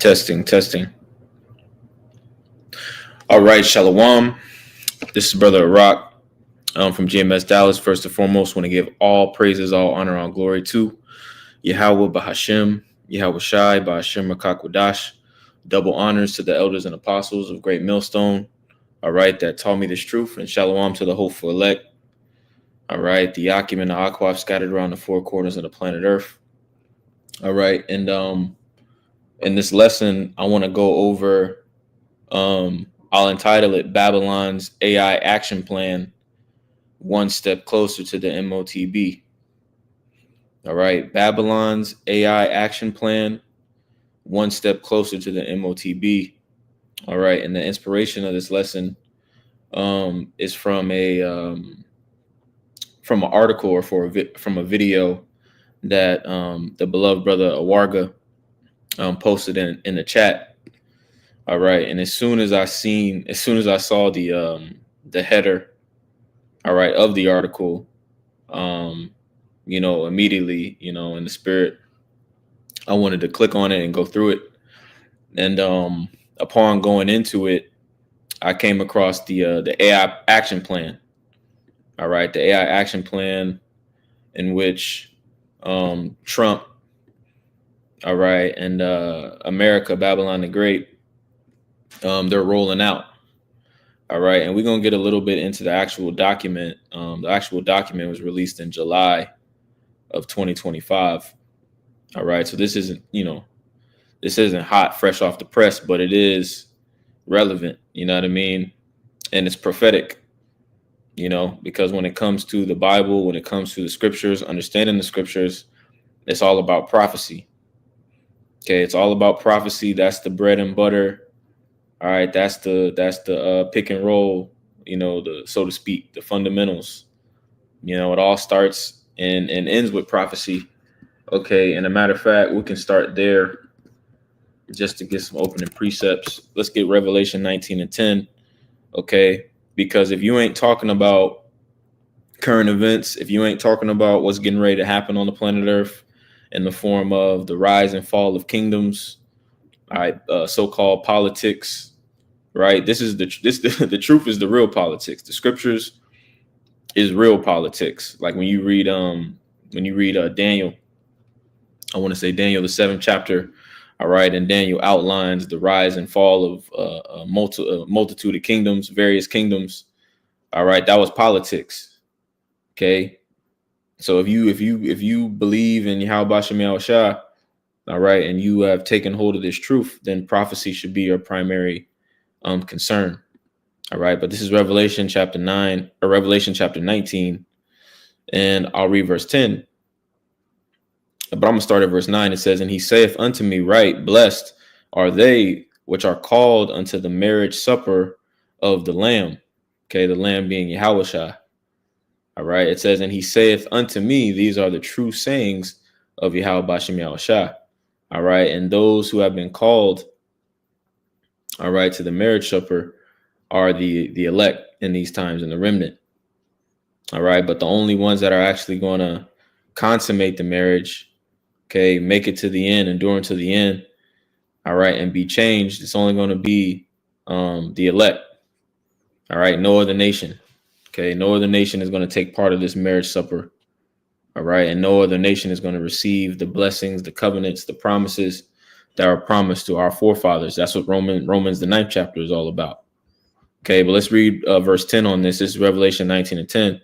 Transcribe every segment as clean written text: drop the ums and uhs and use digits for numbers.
Testing, testing. All right, Shalom. This is Brother Rock from GMS Dallas. First and foremost, want to give all praises, all honor, all glory to Yahweh Bahashem, Yahweh Shai, Bahashem Rakakwadash. Double honors to the elders and apostles of Great Millstone. All right, that taught me this truth. And Shalom to the hopeful elect. All right, the Akim and the Aquaf scattered around the four corners of the planet Earth. All right, and in this lesson, I want to go over, I'll entitle it Babylon's AI Action Plan, One Step Closer to the Motb. All right, Babylon's AI Action Plan, One Step Closer to the Motb. All right, and the inspiration of this lesson is from an article or from a video that the beloved brother Awarga posted in the chat. All right, and as soon as I saw the header, all right, of the article, immediately, in the spirit, I wanted to click on it and go through it. And upon going into it, I came across the AI action plan. All right, the AI action plan in which Trump, all right, and America, Babylon the Great, they're rolling out. All right, and we're gonna get a little bit into the actual document. The actual document was released in July of 2025. All right, so this isn't hot, fresh off the press, but it is relevant. You know what I mean? And it's prophetic. Because when it comes to the Bible, when it comes to the scriptures, understanding the scriptures, it's all about prophecy. Okay, it's all about prophecy. That's the bread and butter. All right, that's the pick and roll, so to speak, the fundamentals. It all starts and ends with prophecy. Okay, and a matter of fact, we can start there just to get some opening precepts. Let's get Revelation 19:10. Okay, because if you ain't talking about current events, if you ain't talking about what's getting ready to happen on the planet Earth in the form of the rise and fall of kingdoms, all right, so-called politics, right? The truth is the real politics. The scriptures is real politics. Like when you read Daniel, I want to say Daniel the 7th chapter, all right, and Daniel outlines the rise and fall of a multitude of kingdoms, various kingdoms. All right, that was politics. Okay, so if you believe in Yahweh Shem Shah, all right, and you have taken hold of this truth, then prophecy should be your primary concern. All right, but this is Revelation chapter 9 or Revelation chapter 19, and I'll read verse 10. But I'm gonna start at verse 9. It says, "And he saith unto me, Right, blessed are they which are called unto the marriage supper of the Lamb." Okay, the Lamb being Yahushua. All right, it says, "And he saith unto me, These are the true sayings of Yahweh Bashem Yahushua." All right, and those who have been called, all right, to the marriage supper are the elect in these times, and the remnant. All right, but the only ones that are actually going to consummate the marriage, okay, make it to the end, endure to the end, all right, and be changed, it's only going to be the elect. All right, no other nation. Okay, no other nation is going to take part of this marriage supper. All right, and no other nation is going to receive the blessings, the covenants, the promises that are promised to our forefathers. That's what Romans the 9th chapter is all about. Okay, but let's read verse 10 on this. This is Revelation 19:10.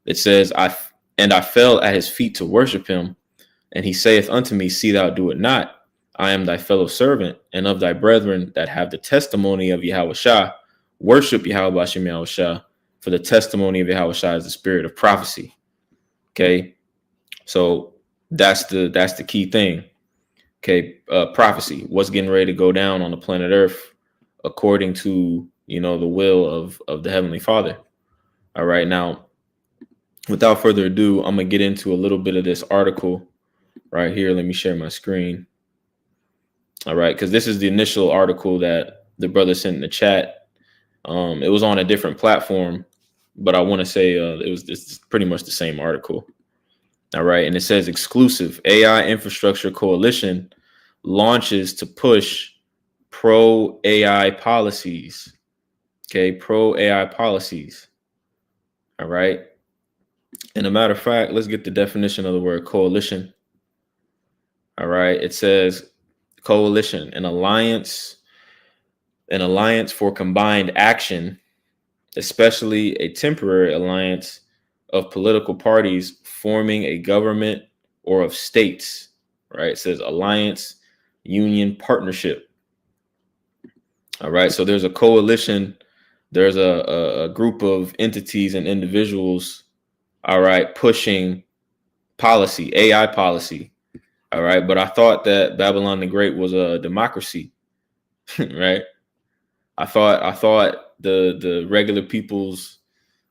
It says, I fell at his feet to worship him, and he saith unto me, See thou do it not. I am thy fellow servant, and of thy brethren that have the testimony of Yahushua. Worship Yahweh Bashem Yahushua, for the testimony of Yahushua is the spirit of prophecy. Okay, so that's the key thing. Okay, prophecy, what's getting ready to go down on the planet Earth according to the will of the Heavenly Father. All right, now without further ado, I'm gonna get into a little bit of this article right here. Let me share my screen. All right, because this is the initial article that the brother sent in the chat. It was on a different platform, but I want to say it's pretty much the same article. All right, and it says exclusive AI infrastructure coalition launches to push pro AI policies. Okay, pro AI policies. All right. And a matter of fact, let's get the definition of the word coalition. All right. It says coalition, an alliance for combined action, especially a temporary alliance of political parties forming a government or of states. Right. It says alliance, union, partnership. All right. So there's a coalition. There's a group of entities and individuals. All right. Pushing policy, AI policy. All right. But I thought that Babylon the Great was a democracy. Right. I thought the regular people's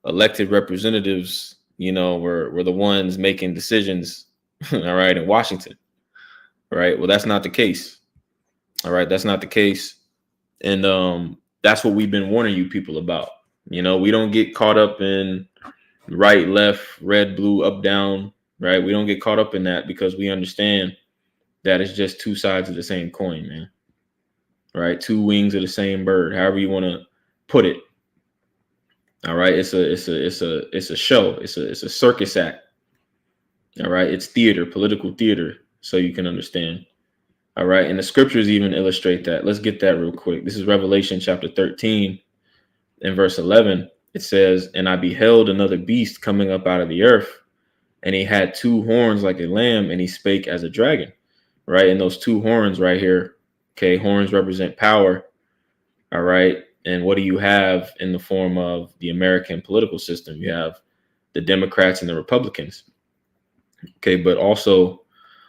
elected representatives, were the ones making decisions. All right. In Washington. Right. Well, that's not the case. All right. That's not the case. And that's what we've been warning you people about. We don't get caught up in right, left, red, blue, up, down. Right. We don't get caught up in that because we understand that it's just two sides of the same coin, man. Right. Two wings of the same bird, however you want to put it. All right. It's a show. It's a circus act. All right. It's theater, political theater. So you can understand. All right. And the scriptures even illustrate that. Let's get that real quick. This is Revelation chapter 13 and verse 11. It says, and I beheld another beast coming up out of the earth, and he had two horns like a lamb, and he spake as a dragon. Right. And those two horns right here. Okay. Horns represent power. All right. And what do you have in the form of the American political system? You have the Democrats and the Republicans. Okay. But also,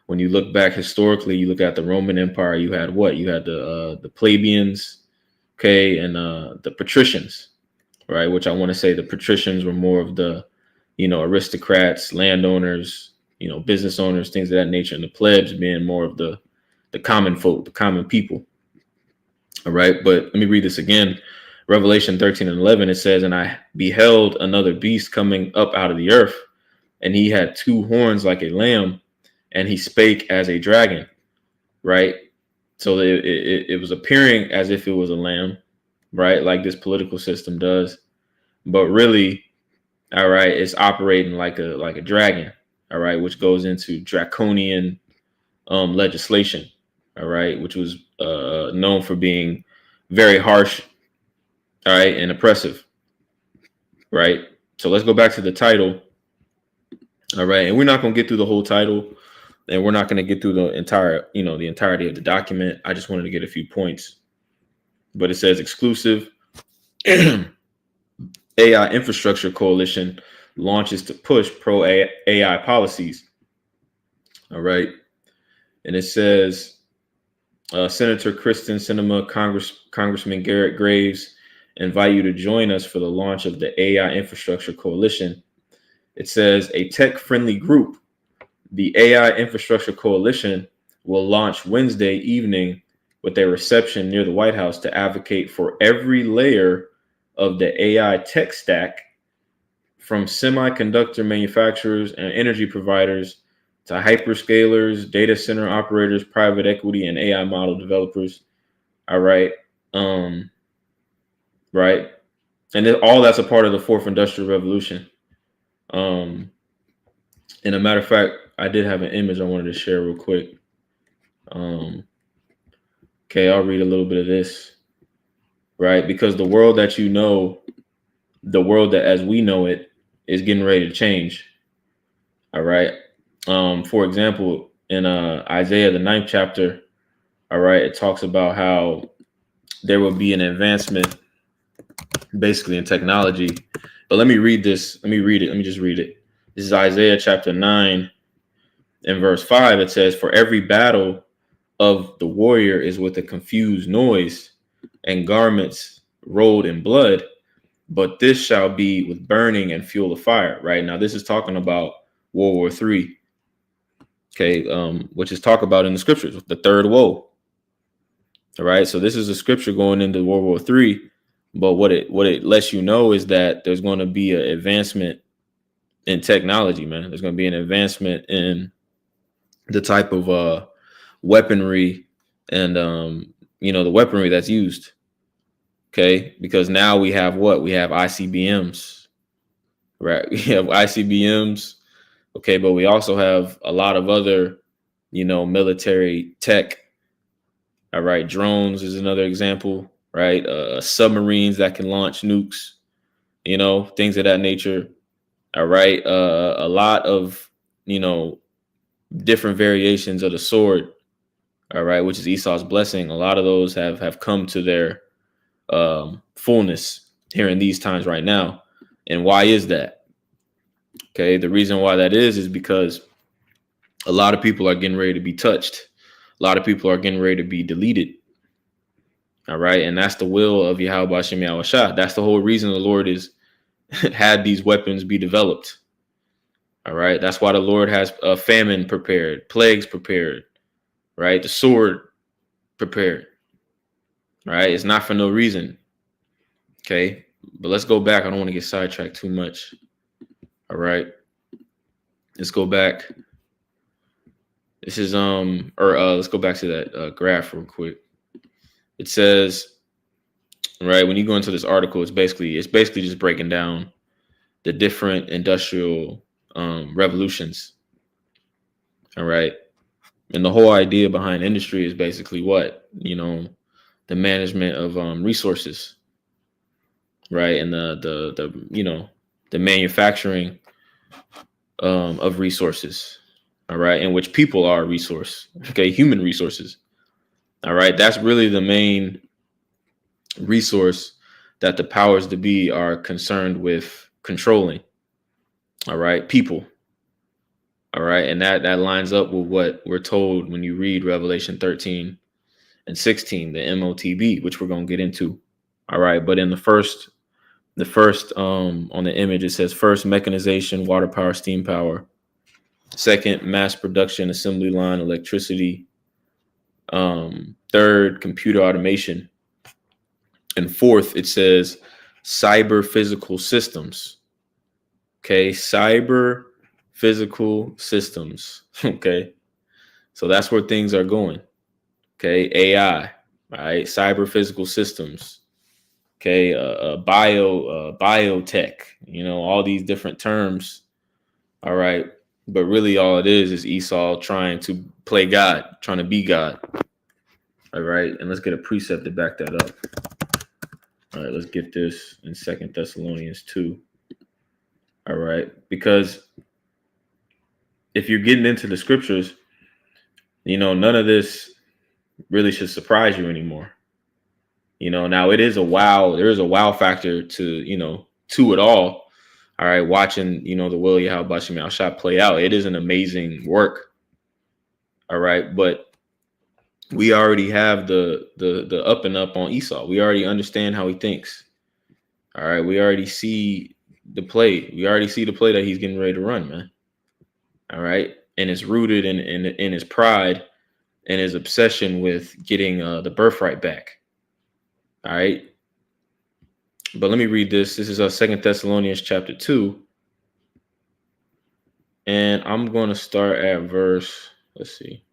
when you look back historically, you look at the Roman Empire, you had what? You had the plebeians, okay, and the patricians, right? Which I want to say the patricians were more of the, aristocrats, landowners, business owners, things of that nature, and the plebs being more of the common folk, the common people. All right, but let me read this again. Revelation 13 and 11, it says, and I beheld another beast coming up out of the earth, and he had two horns like a lamb, and he spake as a dragon, right? So it was appearing as if it was a lamb, right? Like this political system does. But really, all right, it's operating like a dragon, all right, which goes into draconian legislation, all right, which was known for being very harsh, all right, and oppressive, right? So let's go back to the title, all right, and we're not going to get through the whole title. And we're not going to get through the entire, the entirety of the document. I just wanted to get a few points. But it says exclusive AI infrastructure coalition launches to push pro AI policies. All right. And it says Senator Kristen Sinema, Congressman Garrett Graves invite you to join us for the launch of the AI infrastructure coalition. It says a tech-friendly group, the AI Infrastructure Coalition, will launch Wednesday evening with a reception near the White House to advocate for every layer of the AI tech stack, from semiconductor manufacturers and energy providers to hyperscalers, data center operators, private equity, and AI model developers. All right. Right. And all that's a part of the fourth industrial revolution. And a matter of fact, I did have an image I wanted to share real quick. Okay, I'll read a little bit of this, right? Because the world that the world that as we know it is getting ready to change. All right. For example, in Isaiah, the 9th chapter, all right, it talks about how there will be an advancement basically in technology. But let me read this. Let me read it. Let me just read it. This is Isaiah chapter 9. In verse 5, it says, for every battle of the warrior is with a confused noise and garments rolled in blood, but this shall be with burning and fuel of fire. Right now, this is talking about World War III, okay, which is talked about in the scriptures, the third woe. All right, so this is a scripture going into World War III, but what it lets you know is that there's going to be an advancement in technology, man. There's going to be an advancement in the type of weaponry and the weaponry that's used. Okay, because now we have what? We have ICBMs, right? We have ICBMs. Okay, but we also have a lot of other, military tech. All right, drones is another example, right? Submarines that can launch nukes, things of that nature. All right, a lot of, different variations of the sword. All right, which is Esau's blessing. A lot of those have come to their fullness here in these times right now. And why is that? Okay, the reason why that is because a lot of people are getting ready to be touched. A lot of people are getting ready to be deleted. All right, and that's the will of Yahweh Bashem Yahushua. That's the whole reason the Lord is had these weapons be developed. All right, that's why the Lord has a famine prepared, plagues prepared, right? The sword prepared. Right, it's not for no reason. Okay, but let's go back. I don't want to get sidetracked too much. All right, let's go back. This is let's go back to that graph real quick. It says, right, when you go into this article, it's basically just breaking down the different industrial revolutions. All right, and the whole idea behind industry is basically what, the management of resources, right, and the manufacturing of resources. All right, in which people are a resource. Okay, human resources. All right, that's really the main resource that the powers to be are concerned with controlling. All right, people. All right, and that lines up with what we're told when you read Revelation 13 and 16, the Motb, which we're going to get into. All right, but in the first on the image, it says first mechanization, water power, steam power. Second, mass production, assembly line, electricity. Third, computer automation. And fourth, it says cyber physical systems. Okay, cyber physical systems. Okay, so that's where things are going. Okay, AI, right? Cyber physical systems. Okay, biotech. All these different terms. All right. But really all it is Esau trying to play God, trying to be God. All right. And let's get a precept to back that up. All right. Let's get this in 2 Thessalonians 2. All right. Because if you're getting into the scriptures, none of this really should surprise you anymore. Now it is there is a wow factor to it all. All right, watching, the will of Yahweh Bashem Yahushua play out. It is an amazing work. All right, but we already have the up and up on Esau. We already understand how he thinks. All right, we already see the play. We already see the play that he's getting ready to run, man. All right, and it's rooted in his pride and his obsession with getting the birthright back. All right. But let me read this. This is 2 Thessalonians chapter 2. And I'm going to start at verse, let's see.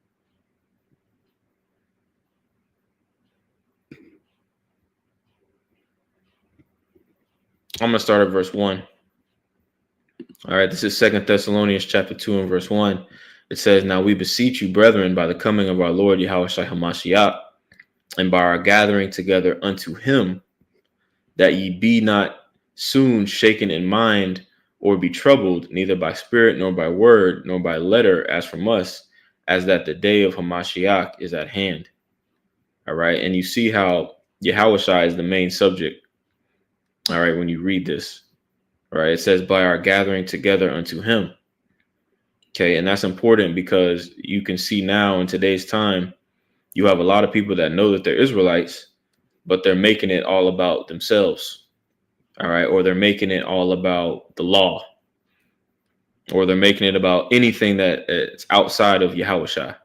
I'm going to start at verse 1. All right, this is 2 Thessalonians chapter 2 and verse 1. It says, now we beseech you, brethren, by the coming of our Lord Yahweh Shai HaMashiach, and by our gathering together unto him, that ye be not soon shaken in mind, or be troubled, neither by spirit, nor by word, nor by letter, as from us, as that the day of Hamashiach is at hand. All right. And you see how Yahushua is the main subject. All right. When you read this, all right, it says by our gathering together unto him. Okay. And that's important because you can see now in today's time, you have a lot of people that know that they're Israelites, but they're making it all about themselves. All right. Or they're making it all about the law, or they're making it about anything that is outside of Yahushua.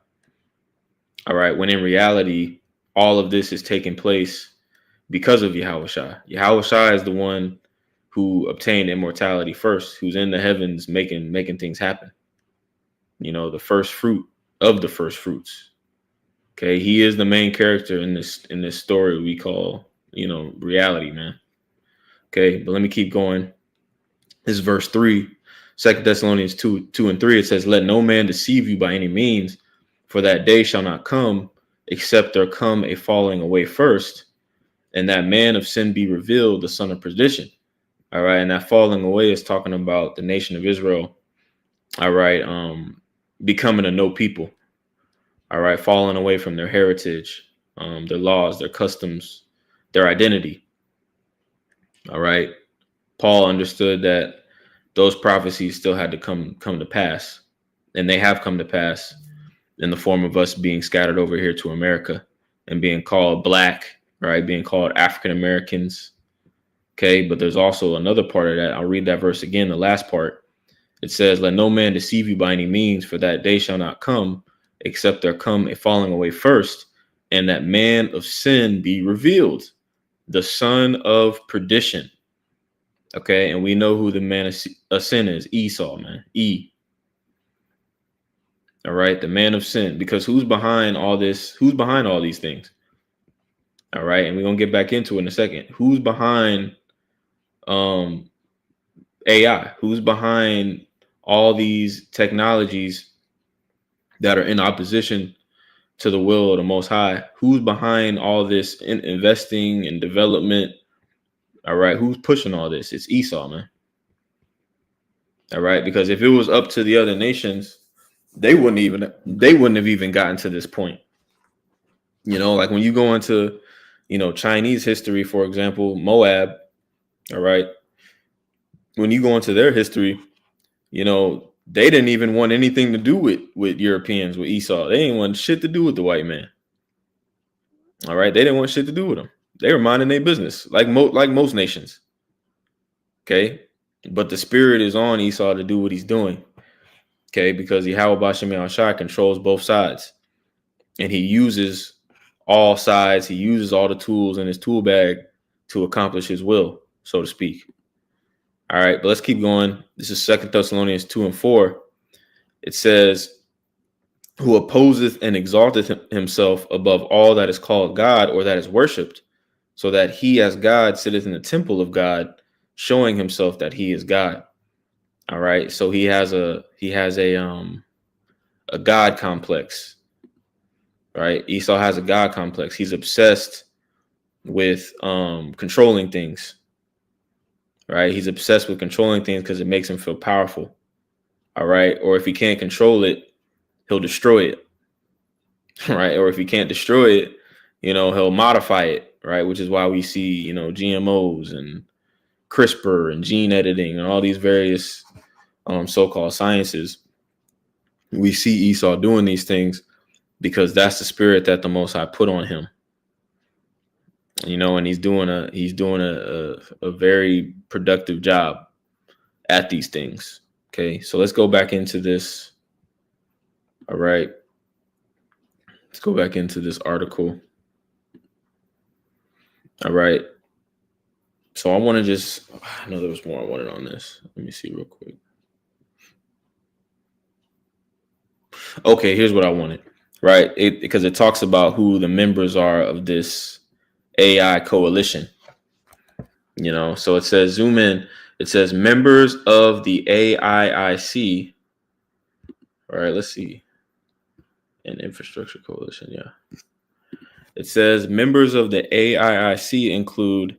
All right. When in reality, all of this is taking place because of Yahushua. Yahushua is the one who obtained immortality first, who's in the heavens making things happen. The first fruit of the first fruits. Okay, he is the main character in this story we call, reality, man. Okay, but let me keep going. This is verse 3, 2 Thessalonians 2:2 and 3. It says, "Let no man deceive you by any means, for that day shall not come, except there come a falling away first, and that man of sin be revealed, the son of perdition." All right, and that falling away is talking about the nation of Israel. All right, becoming a no people. All right, falling away from their heritage, their laws, their customs, their identity. All right, Paul understood that those prophecies still had to come to pass, and they have come to pass in the form of us being scattered over here to America and being called black, right? Being called African Americans. Okay, but there's also another part of that. I'll read that verse again, the last part. It says, "Let no man deceive you by any means, for that day shall not come, except there come a falling away first, and that man of sin be revealed, the son of perdition." Okay, and we know who the man of sin is. Esau, man. All right, the man of sin. Because who's behind all this? Who's behind all these things? All right, and we're gonna get back into it in a second. Who's behind AI? Who's behind all these technologies that are in opposition to the will of the Most High? Who's behind all this investing and development? All right, who's pushing all this? It's Esau, man. All right, because if it was up to the other nations, they wouldn't have even gotten to this point. Like when you go into, Chinese history, for example, Moab. All right, when you go into their history, they didn't even want anything to do with Europeans, with Esau. They didn't want shit to do with the white man. All right, they didn't want shit to do with them. They were minding their business, like most nations. Okay, but the spirit is on Esau to do what he's doing. Okay, because Yahweh Bashem Yahushua controls both sides, and he uses all sides. He uses all the tools in his tool bag to accomplish his will, so to speak. All right, but let's keep going. This is 2 Thessalonians 2:4. It says, "Who opposeth and exalteth himself above all that is called God or that is worshipped, so that he as God sitteth in the temple of God, showing himself that he is God." All right, so he has a God complex. Right, Esau has a God complex. He's obsessed with controlling things. Right, he's obsessed with controlling things because it makes him feel powerful. All right, or if he can't control it, he'll destroy it. Right, or if he can't destroy it, he'll modify it. Right, which is why we see GMOs and CRISPR and gene editing and all these various so-called sciences. We see Esau doing these things because that's the spirit that the Most High put on him. And he's doing a very productive job at these things. Okay, so let's go back into this. All right, let's go back into this article. All right, so I want to I know there was more I wanted on this. Let me see real quick. Okay, here's what I wanted. Right, because it talks about who the members are of this AI coalition. So it says, zoom in. It says members of the AIIC. All right, let's see. An infrastructure coalition, yeah. It says members of the AIIC include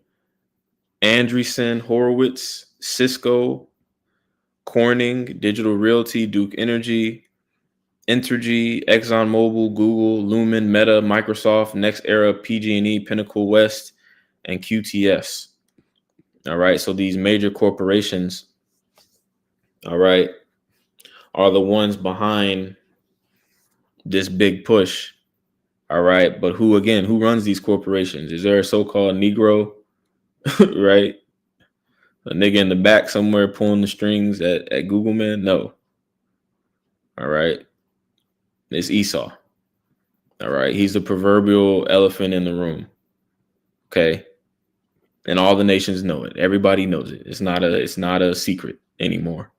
Andreessen Horowitz, Cisco, Corning, Digital Realty, Duke Energy, Entergy, ExxonMobil, Google, Lumen, Meta, Microsoft, NextEra, PG&E, Pinnacle West, and QTS. All right, so these major corporations, all right, are the ones behind this big push. All right, but who runs these corporations? Is there a so-called Negro, right? A nigga in the back somewhere pulling the strings at Google, man? No. All right. It's Esau. All right. He's the proverbial elephant in the room. Okay. And all the nations know it. Everybody knows it. It's not a secret anymore.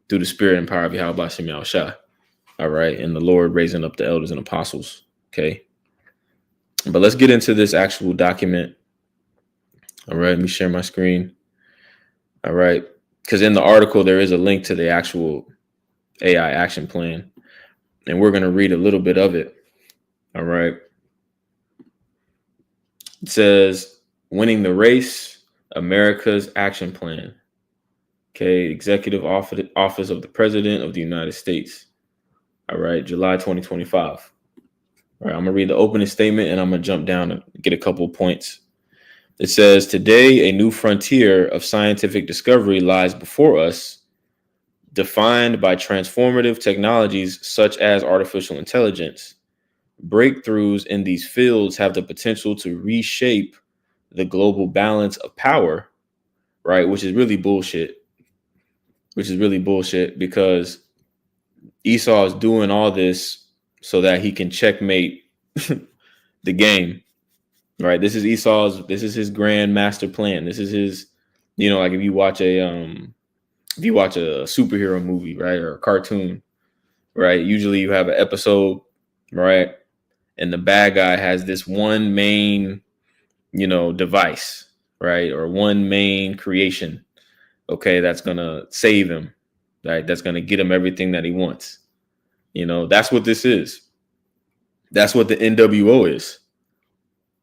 Through the spirit and power of Yahweh Bashem Yahushua. All right. And the Lord raising up the elders and apostles. Okay. But let's get into this actual document. All right, let me share my screen. All right, because in the article there is a link to the actual AI action plan, and we're going to read a little bit of it. All right. It says, winning the race, America's action plan. Okay, Executive Office of the President of the United States. All right, July 2025. All right, I'm going to read the opening statement and I'm going to jump down and get a couple of points. It says, today, a new frontier of scientific discovery lies before us, defined by transformative technologies such as artificial intelligence. Breakthroughs in these fields have the potential to reshape the global balance of power, right? Which is really bullshit. Because Esau is doing all this so that he can checkmate the game, right? This is his grand master plan. This is his, like if you watch a superhero movie, right, or a cartoon, right? Usually you have an episode, right? And the bad guy has this one main, device, right? Or one main creation, okay, that's going to save him, right? That's going to get him everything that he wants. That's what this is. That's what the NWO is.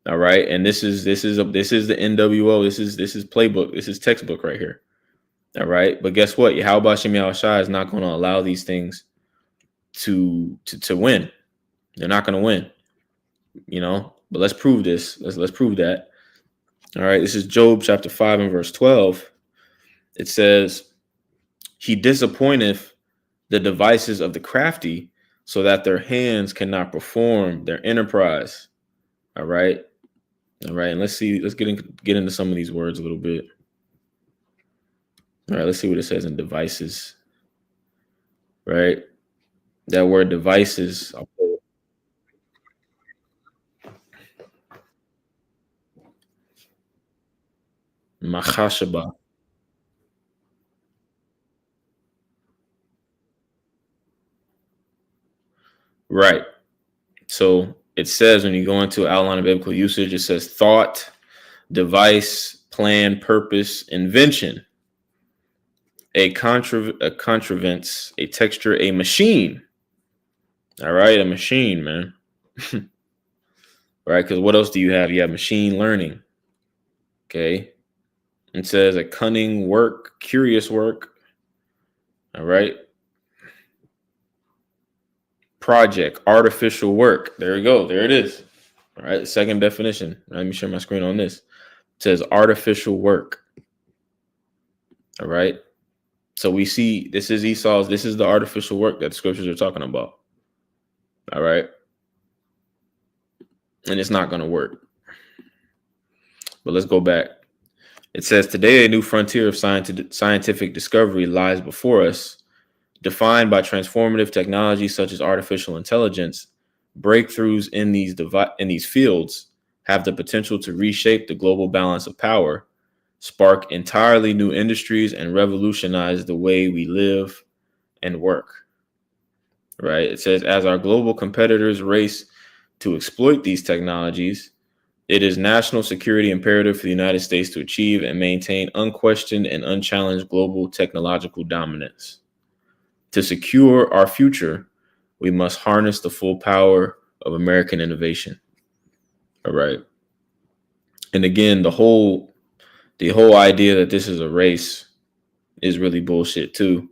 All right. And this is the NWO. This is playbook. This is textbook right here. All right. But guess what? Yahweh Shem Yahushua is not going to allow these things to win. They're not going to win. But let's prove this. Let's prove that. All right. This is Job chapter 5 and verse 12. It says, he disappointeth the devices of the crafty so that their hands cannot perform their enterprise. All right. And let's get into some of these words a little bit. All right. Let's see what it says in devices. Right. That word devices. Machashaba. Right. So it says when you go into outline of biblical usage, it says thought, device, plan, purpose, invention, a contrivance, a texture, a machine. All right, a machine, man. Right, because what else do you have? You have machine learning. Okay. It says a cunning work, curious work. All right. Project, artificial work. There you go. There it is. All right. Second definition. Let me share my screen on this. It says artificial work. All right. So we see this is Esau's. This is the artificial work that the scriptures are talking about. All right. And it's not going to work. But let's go back. It says today a new frontier of scientific discovery lies before us, defined by transformative technology such as artificial intelligence. Breakthroughs in these fields have the potential to reshape the global balance of power, spark entirely new industries, and revolutionize the way we live and work. Right? It says, as our global competitors race to exploit these technologies, it is national security imperative for the United States to achieve and maintain unquestioned and unchallenged global technological dominance. To secure our future, we must harness the full power of American innovation. All right. And again, the whole idea that this is a race is really bullshit too.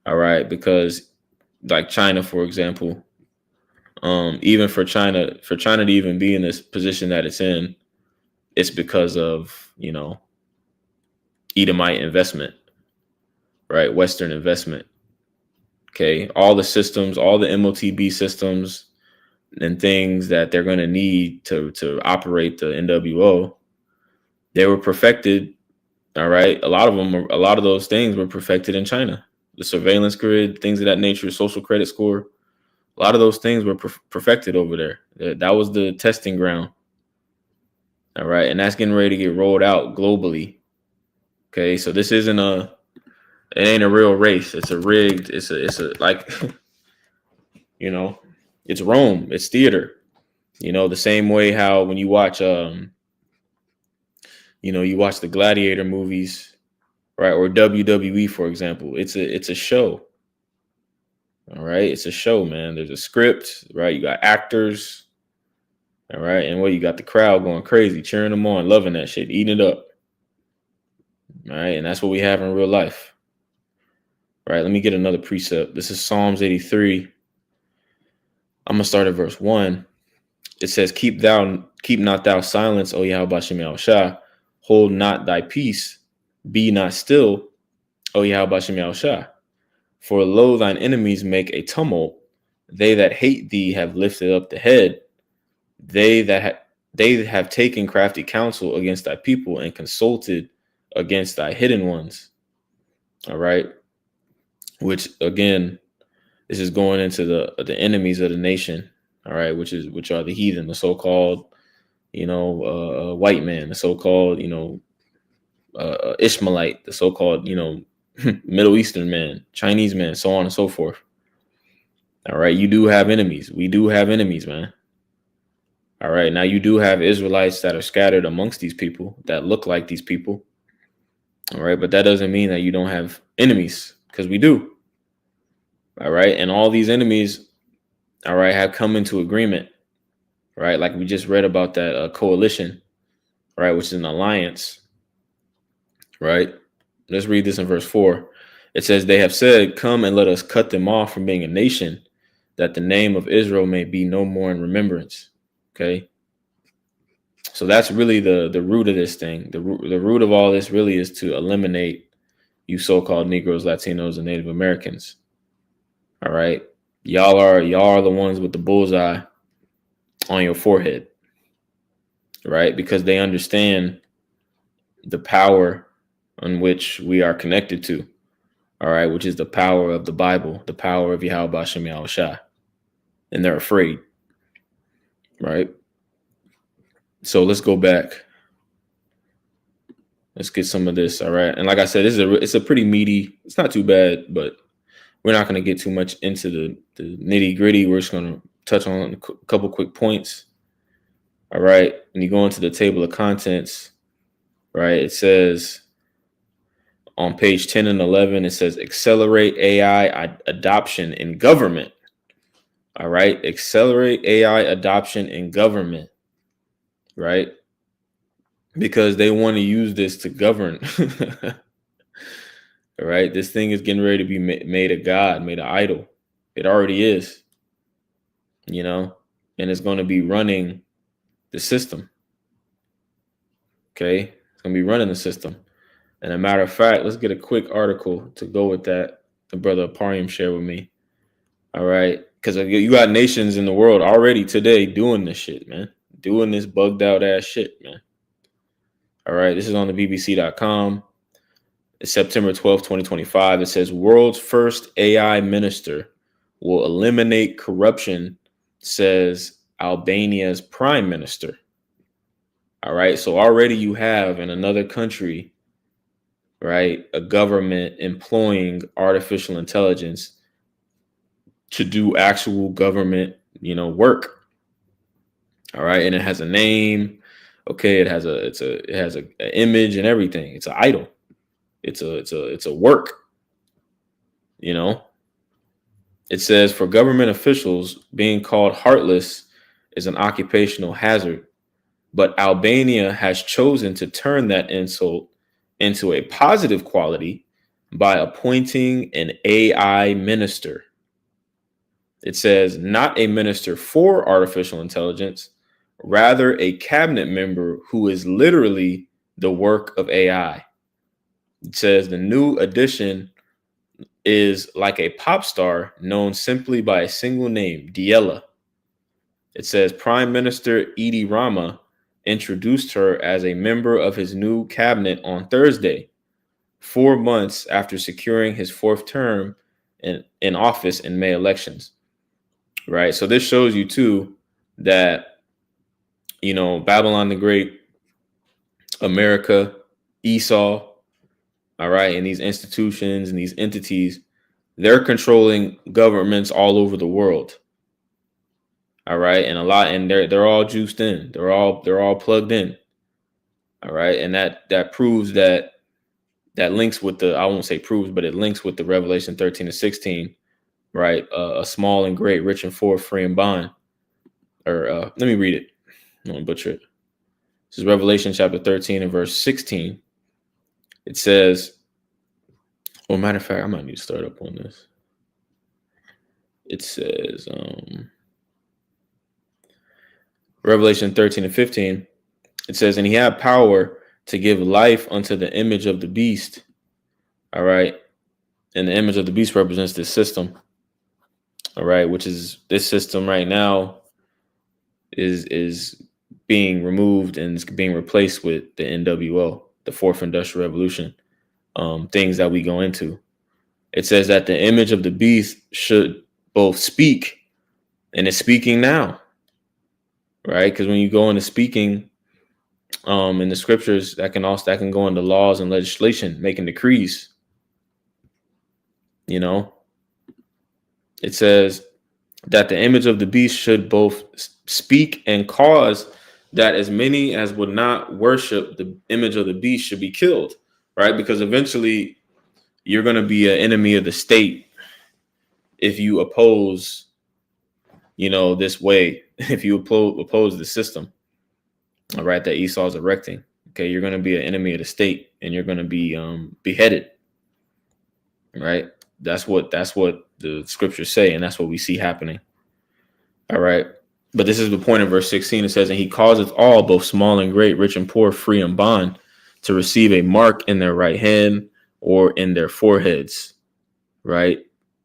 All right. Because like China, for example, even for China to even be in this position that it's in, it's because of, Edomite investment, right? Western investment. Okay. All the systems, all the Motb systems and things that they're going to need to operate the NWO, they were perfected. All right. A lot of those things were perfected in China. The surveillance grid, things of that nature, social credit score. A lot of those things were perfected over there. That was the testing ground. All right. And that's getting ready to get rolled out globally. Okay. So this it ain't a real race. It's a rigged, it's a like, it's Rome. It's theater. You know, the same way how when you watch you watch the Gladiator movies, right? Or WWE, for example. It's a show. All right. It's a show, man. There's a script, right? You got actors. All right. And you got the crowd going crazy, cheering them on, loving that shit, eating it up. All right. And that's what we have in real life. All right. Let me get another precept. This is Psalms 83. I'm gonna start at verse 1. It says, keep not thou silence, O Yahweh Shem Yahushua. Hold not thy peace, be not still, O Yahweh Shem Yahushua. For lo, thine enemies make a tumult. They that hate thee have lifted up the head. They have taken crafty counsel against thy people and consulted against thy hidden ones. All right. Which again, this is going into the enemies of the nation. All right, which are the heathen, the so-called, white man, the so-called, Ishmaelite, the so-called, Middle Eastern man, Chinese man, so on and so forth. All right, you do have enemies. We do have enemies, man. All right, now you do have Israelites that are scattered amongst these people that look like these people. All right, but that doesn't mean that you don't have enemies, because we do. All right, and all these enemies, all right, have come into agreement, right? Like we just read about that coalition, right, which is an alliance, right? Let's read this in verse 4. It says, they have said, come and let us cut them off from being a nation, that the name of Israel may be no more in remembrance. Okay. So that's really the root of this thing. The root of all this really is to eliminate you so-called Negroes, Latinos, and Native Americans. All right. Y'all are the ones with the bullseye on your forehead, right? Because they understand the power on which we are connected to, all right, which is the power of the Bible, the power of Yahweh Shem Yahushua, and they're afraid, right? So let's go back. Let's get some of this, all right? And like I said, it's a pretty meaty. It's not too bad, but we're not going to get too much into the nitty gritty. We're just going to touch on a couple quick points. All right. When you go into the table of contents, right, it says on page 10 and 11, it says accelerate AI adoption in government. All right. Accelerate AI adoption in government. Right. Because they want to use this to govern. All right. This thing is getting ready to be made a god, made an idol. It already is, and it's going to be running the system. Okay. It's going to be running the system. And a matter of fact, let's get a quick article to go with that. The brother Parium shared with me. All right. Because you got nations in the world already today doing this shit, man. Doing this bugged out ass shit, man. All right. This is on the BBC.com. It's September 12th, 2025. It says world's first AI minister will eliminate corruption, says Albania's prime minister. All right. So already you have in another country, right, a government employing artificial intelligence to do actual government, work. All right. And it has a name. Okay. It has an image and everything. It's an idol. It's a work, It says for government officials, being called heartless is an occupational hazard, but Albania has chosen to turn that insult into a positive quality by appointing an AI minister. It says not a minister for artificial intelligence, rather a cabinet member who is literally the work of AI. It says the new addition is like a pop star known simply by a single name, Diella. It says Prime Minister Edi Rama introduced her as a member of his new cabinet on Thursday, 4 months after securing his fourth term in office in May elections. Right. So this shows you, too, that, Babylon the Great, America, Esau, all right, and these institutions and these entities, they're controlling governments all over the world. All right, and they're all juiced in. They're all plugged in. All right, and that proves that links with the, I won't say proves, but it links with the Revelation 13 and 16. Right, a small and great, rich and poor, free and bond. Or let me read it. I don't butcher it. This is Revelation chapter 13 and verse 16. It says, well, matter of fact, I might need to start up on this. It says, Revelation 13 and 15, it says, and he had power to give life unto the image of the beast. All right. And the image of the beast represents this system. All right. Which is this system right now is being removed and it's being replaced with the NWO, the fourth industrial revolution, things that we go into. It says that the image of the beast should both speak, and it's speaking now, right? Because when you go into speaking in the scriptures, that can go into laws and legislation, making decrees. You know, it says that the image of the beast should both speak and cause that as many as would not worship the image of the beast should be killed, right? Because eventually you're going to be an enemy of the state if you oppose, this way, if you oppose the system, all right, that Esau's erecting. Okay, you're going to be an enemy of the state and you're going to be beheaded, right? That's what the scriptures say, and that's what we see happening. All right. But this is the point of verse 16. It says, and he causeth all, both small and great, rich and poor, free and bond, to receive a mark in their right hand or in their foreheads, right?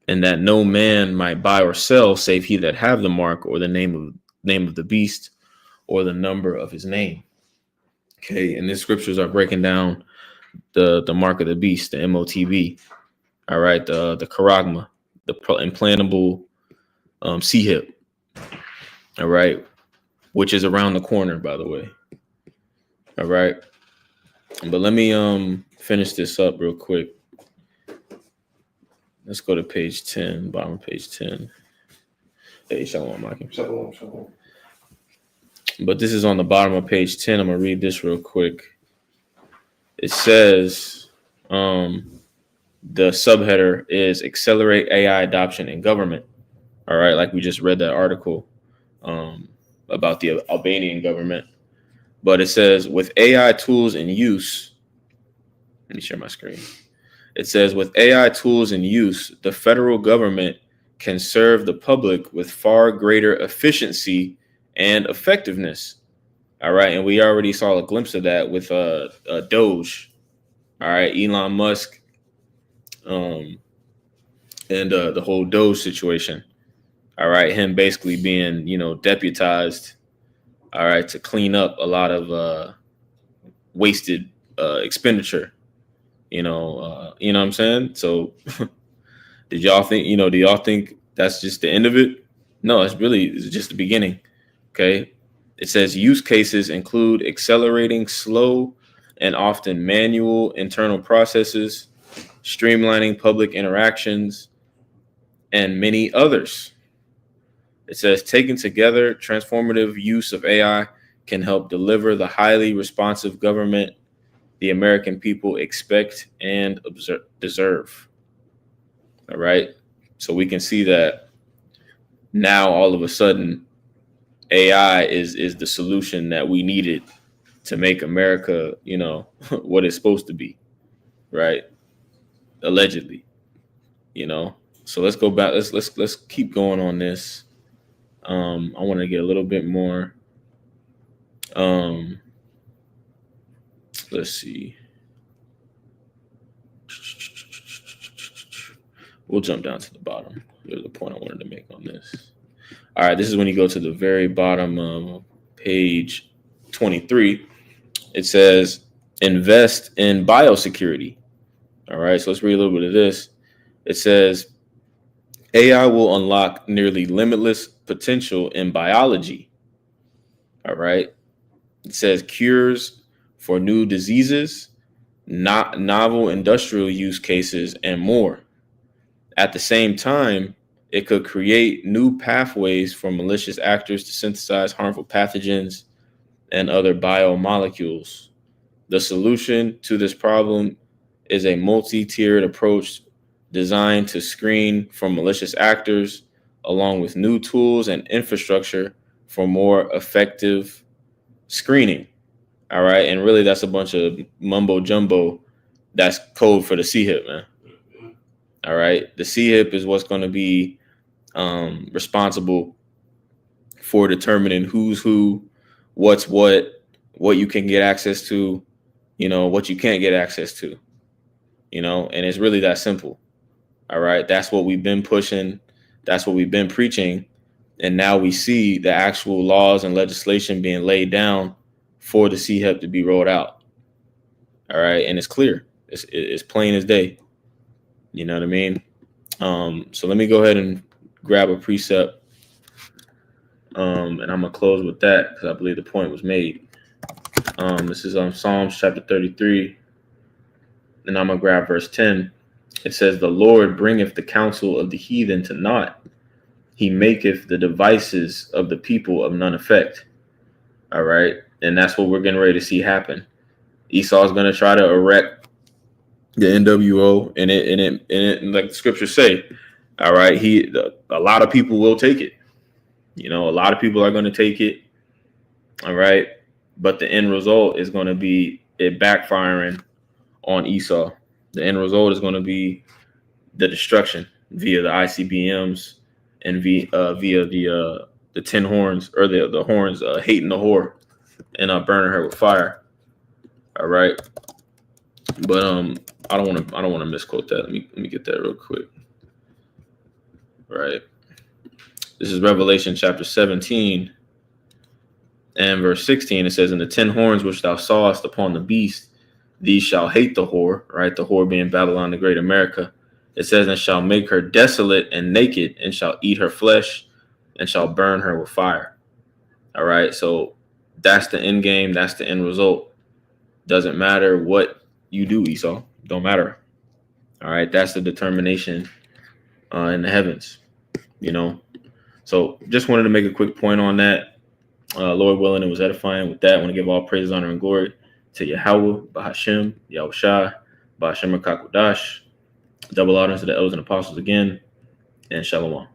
And that no man might buy or sell save he that have the mark or the name of the beast or the number of his name. Okay. And the scriptures are breaking down the mark of the beast, the Motb. All right. The charagma, the implantable C-hip. All right. Which is around the corner, by the way. All right. But let me finish this up real quick. Let's go to page 10, bottom of page 10. Hey, shalom, Mike. Shalom. But this is on the bottom of page 10. I'm going to read this real quick. It says, the subheader is Accelerate AI Adoption in Government. All right, like we just read that article about the Albanian government. But it says, with AI tools in use, let me share my screen. It says, with AI tools in use, the federal government can serve the public with far greater efficiency and effectiveness. All right. And we already saw a glimpse of that with Doge. All right. Elon Musk and the whole Doge situation. All right. Him basically being, deputized. All right. To clean up a lot of wasted expenditure. You know what I'm saying? So do y'all think that's just the end of it? No, it's just the beginning. Okay. It says use cases include accelerating slow and often manual internal processes, streamlining public interactions, and many others. It says taken together, transformative use of AI can help deliver the highly responsive government the American people expect and deserve. All right. So we can see that now all of a sudden AI is the solution that we needed to make America, what it's supposed to be. Right. Allegedly, So let's go back. Let's keep going on this. I want to get a little bit more. Let's see. We'll jump down to the bottom. There's a point I wanted to make on this. All right, this is when you go to the very bottom of page 23. It says invest in biosecurity. All right, so let's read a little bit of this. It says AI will unlock nearly limitless potential in biology. All right. It says cures for new diseases, novel industrial use cases, and more. At the same time, It could create new pathways for malicious actors to synthesize harmful pathogens and other biomolecules. The solution to this problem is a multi-tiered approach designed to screen for malicious actors, along with new tools and infrastructure for more effective screening. All right. And really, that's a bunch of mumbo jumbo. That's code for the CHIP, man. All right. The CHIP is what's going to be responsible for determining who's who, what's what you can get access to, what you can't get access to, and it's really that simple. All right. That's what we've been pushing. That's what we've been preaching. And now we see the actual laws and legislation being laid down for the CHIP to be rolled out. All right. And it's clear. It's plain as day. You know what I mean? So let me go ahead and grab a precept. And I'm going to close with that because I believe the point was made. This is on Psalms chapter 33. And I'm going to grab verse 10. It says, "The Lord bringeth the counsel of the heathen to naught. He maketh the devices of the people of none effect." All right. And that's what we're getting ready to see happen. Esau is going to try to erect the NWO, and it like the scriptures say, all right, a lot of people will take it. A lot of people are going to take it. All right. But the end result is going to be it backfiring on Esau. The end result is going to be the destruction via the ICBMs and via the 10 horns, or the horns hating the whore and burning her with fire. All right. But I don't want to misquote that. Let me get that real quick. Right. This is Revelation chapter 17 and verse 16. It says, "And the 10 horns which thou sawest upon the beast, these shall hate the whore," right? The whore being Babylon the Great America. It says, "And shall make her desolate and naked, and shall eat her flesh, and shall burn her with fire." All right. So that's the end game. That's the end result. Doesn't matter what you do, Esau. Don't matter. All right. That's the determination in the heavens, So just wanted to make a quick point on that. Lord willing, it was edifying. With that, I want to give all praises, honor, and glory to Yahweh, Bahashem, Yahushua, Bahashem Rakakwadash. Double honors to the elders and apostles again, and Shalom.